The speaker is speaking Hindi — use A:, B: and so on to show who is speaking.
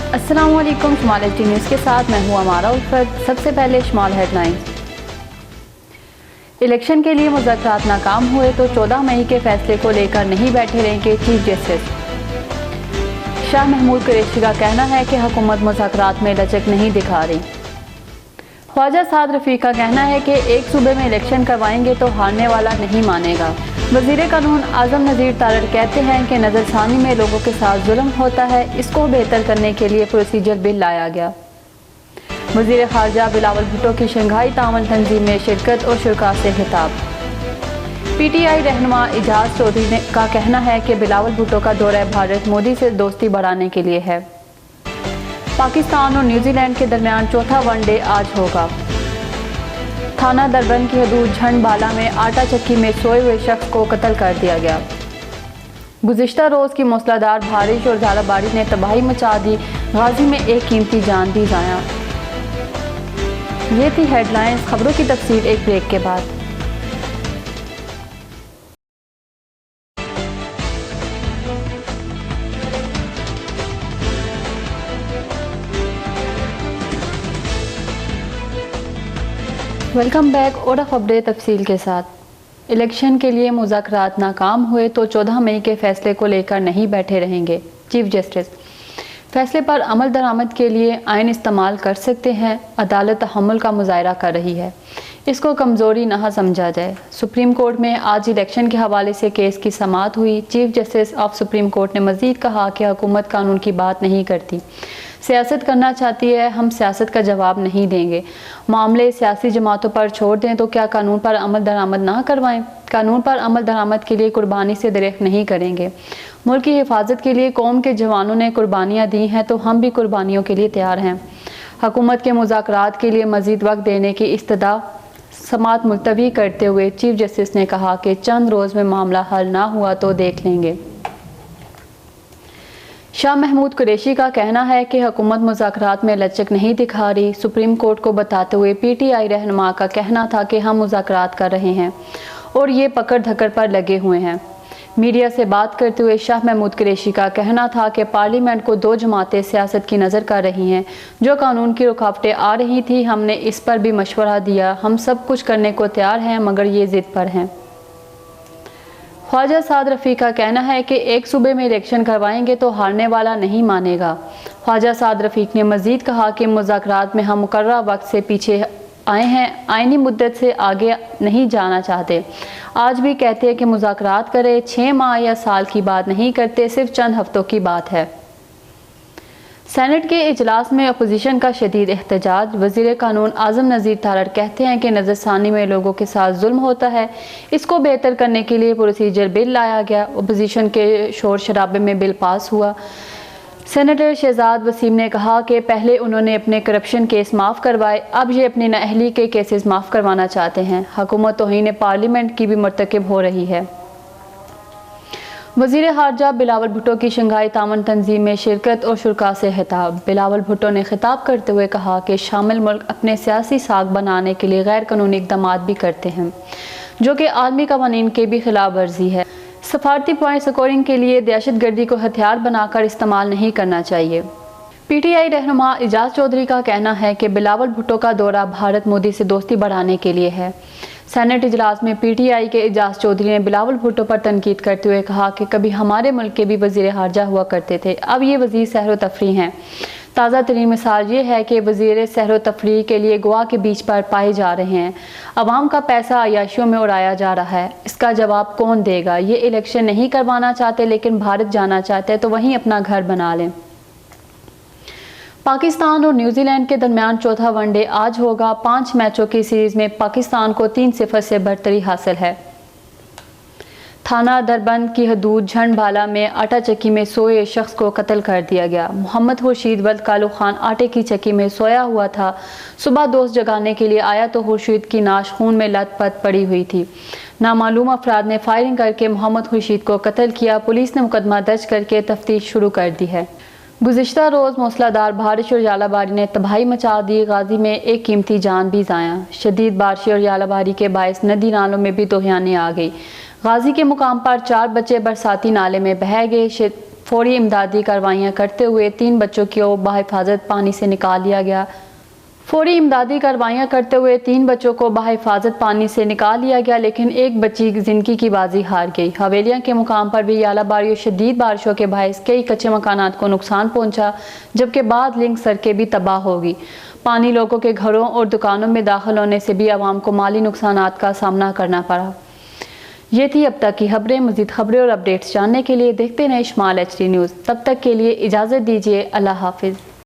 A: अस्सलामुअलैकुम। शुमाल एचडी न्यूज़ के साथ मैं हूँ अमारा उल्फत। सबसे पहले शुमाल हेडलाइंस। इलेक्शन के लिए मुज़ाकरात नाकाम हुए तो 14 मई के फैसले को लेकर नहीं बैठे रहेंगे चीफ जस्टिस। शाह महमूद कुरैशी का कहना है कि हुकूमत मुज़ाकरात में लचक नहीं दिखा रही। ख्वाजा साद रफ़ीक का कहना है कि एक सूबे में इलेक्शन करवाएंगे तो हारने वाला नहीं मानेगा। वज़ीर कानून आज़म नज़ीर तारड़ कहते हैं कि नज़रसानी में लोगों के साथ जुल्म होता है, इसको बेहतर करने के लिए प्रोसीजर बिल लाया गया। वज़ीर ख़ारजा बिलावल भुट्टो की शंघाई तावन तंजीम में शिरकत और शुरा से खिताब। PTI रहनुमा एजाज चौधरी का कहना है कि बिलावल भुट्टो का दौरा भारत मोदी से दोस्ती बढ़ाने के लिए है। पाकिस्तान और न्यूजीलैंड के दरमियान चौथा वनडे आज होगा। थाना दरबंद की हदूद झंडबाला में आटा चक्की में सोए हुए शख्स को कत्ल कर दिया गया। गुज़िश्ता रोज़ की मूसलाधार बारिश और झालाबाड़ी ने तबाही मचा दी, गाजी में एक कीमती जान दी ज़ाया। ये थी हेडलाइंस। खबरों की तफसील एक ब्रेक के बाद। Welcome back. और खबरें तफसील के साथ। इलेक्शन के लिए मुज़ाकरात नाकाम हुए तो 14 मई के फैसले को लेकर नहीं बैठे रहेंगे चीफ जस्टिस। फैसले पर अमल दरामद के लिए आइन इस्तेमाल कर सकते हैं। अदालत तहम्मुल का मुजाहरा कर रही है, इसको कमज़ोरी ना समझा जाए। सुप्रीम कोर्ट में आज इलेक्शन के हवाले से केस की समाअत हुई। Chief justice of supreme court ने मज़ीद कहा कि हुकूमत कानून की बात नहीं करती, सियासत करना चाहती है। हम सियासत का जवाब नहीं देंगे। मामले सियासी जमातों पर छोड़ दें तो क्या कानून पर अमल दरामद ना करवाएं? कानून पर अमल दरामद के लिए कुर्बानी से दरेख नहीं करेंगे। मुल्क की हिफाजत के लिए कौम के जवानों ने कुर्बानियाँ दी हैं तो हम भी कुर्बानियों के लिए तैयार हैं। हुकूमत के मुज़ाकरात के लिए मज़ीद वक्त देने की इस्तदा समाअत मुलतवी करते हुए चीफ जस्टिस ने कहा कि चंद रोज़ में मामला हल ना हुआ तो देख लेंगे। शाह महमूद कुरैशी का कहना है कि हुकूमत मुज़ाकरात में लचक नहीं दिखा रही। सुप्रीम कोर्ट को बताते हुए PTI रहनुमा का कहना था कि हम मुज़ाकरात कर रहे हैं और ये पकड़ धकड़ पर लगे हुए हैं। मीडिया से बात करते हुए शाह महमूद कुरैशी का कहना था कि पार्लियामेंट को दो जमातें सियासत की नज़र कर रही हैं। जो कानून की रुकावटें आ रही थी हमने इस पर भी मशवरा दिया। हम सब कुछ करने को तैयार हैं मगर ये ज़िद पर हैं। ख्वाजा साद रफ़ीक का कहना है कि एक सूबे में इलेक्शन करवाएंगे तो हारने वाला नहीं मानेगा। ख्वाजा साद रफ़ीक ने मज़ीद कहा कि मुज़ाकरात में हम मुकर्रर वक्त से पीछे आए हैं, आइनी मुद्दत से आगे नहीं जाना चाहते। आज भी कहते हैं कि मुज़ाकरात करें, 6 माह या साल की बात नहीं करते, सिर्फ चंद हफ्तों की बात है। सेनेट के इजलास में अपोजिशन का शदीद एहतजाज। वज़ीर कानून आज़म नज़ीर तारड़ कहते हैं कि नज़रसानी में लोगों के साथ जुल्म होता है, इसको बेहतर करने के लिए प्रोसीजर बिल लाया गया। अपोजिशन के शोर शराबे में बिल पास हुआ। सेनेटर शहजाद वसीम ने कहा कि पहले उन्होंने अपने करप्शन केस माफ़ करवाए, अब ये अपनी नाअहली के केसेस माफ़ करवाना चाहते हैं। हुकूमत तौहीन पार्लियामेंट की भी मर्तकब हो रही है। वज़ीर ख़ारजा बिलावल भुट्टो की शंघाई तावन तंजीम में शिरकत और शुरा से खिताब। बिलावल भुट्टो ने खिताब करते हुए कहा कि शामिल मुल्क अपने सियासी साख बनाने के लिए गैर कानूनी इक़दाम भी करते हैं, जो कि आलमी कवानीन के भी खिलाफ वर्जी है। सफारती पॉइंट स्कोरिंग के लिए दहशतगर्दी को हथियार बनाकर इस्तेमाल नहीं करना चाहिए। PTI रहनुमा एजाज चौधरी का कहना है कि बिलावल भुट्टो का दौरा भारत मोदी से दोस्ती बढ़ाने के लिए है। सेनेट इजलास में PTI के एजाज चौधरी ने बिलावल भुट्टो पर तनकीद करते हुए कहा कि कभी हमारे मुल्क के भी वज़ीर ख़ारजा हुआ करते थे, अब ये वज़ीर सहर व तफरी हैं। ताज़ा तरीन मिसाल ये है कि वज़ीर सहर व तफरी के लिए गोवा के बीच पर पाए जा रहे हैं। अवाम का पैसा अयाशियों में उड़ाया जा रहा है, इसका जवाब कौन देगा? ये इलेक्शन नहीं करवाना चाहते लेकिन भारत जाना चाहते हैं तो वहीं अपना घर बना लें। पाकिस्तान और न्यूजीलैंड के दरमियान चौथा वनडे आज होगा। 5 मैचों की सीरीज़ में पाकिस्तान को 3-0 से बढ़तरी हासिल है। थाना दरबंद की हदूद झंडबाला में आटा चक्की में सोए शख्स को कत्ल कर दिया गया। मोहम्मद खुर्शीद वल्द कालू खान आटे की चक्की में सोया हुआ था। सुबह दोस्त जगाने के लिए आया तो खुर्शीद की नाश खून में लथपथ पड़ी हुई थी। नामालूम अफराद ने फायरिंग करके मोहम्मद खुर्शीद को कत्ल किया। पुलिस ने मुकदमा दर्ज करके तफ्तीश शुरू कर दी है। गुज़िश्ता रोज़ मूसलाधार बारिश और यालाबारी ने तबाही मचा दी। गाजी में एक कीमती जान भी ज़ाया। शदीद बारिश और यालाबारी के बायस नदी नालों में भी दोहयानी आ गई। गाजी के मुकाम पर 4 बच्चे बरसाती नाले में बह गए। फौरी इमदादी कार्रवाइयाँ करते हुए 3 बच्चों को बहिफाजत पानी से निकाल लिया गया। फौरी इमदादी कार्रवाइयाँ करते हुए 3 बच्चों को बहिफाजत पानी से निकाल लिया गया, लेकिन एक बच्ची जिंदगी की बाजी हार गई। हवेलियाँ के मुकाम पर भी आलाबारी और शदीद बारिशों के बायस कई कच्चे मकानात को नुकसान पहुँचा, जबकि बाद लिंक सड़कें भी तबाह होगी। पानी लोगों के घरों और दुकानों में दाखिल होने से भी आवाम को माली नुकसानात का सामना करना पड़ा। ये थी अब तक की खबरें। मज़ीद खबरें और अपडेट्स जानने के लिए देखते रहें शमाल HD न्यूज़। तब तक के लिए इजाज़त दीजिए। अल्लाह हाफिज़।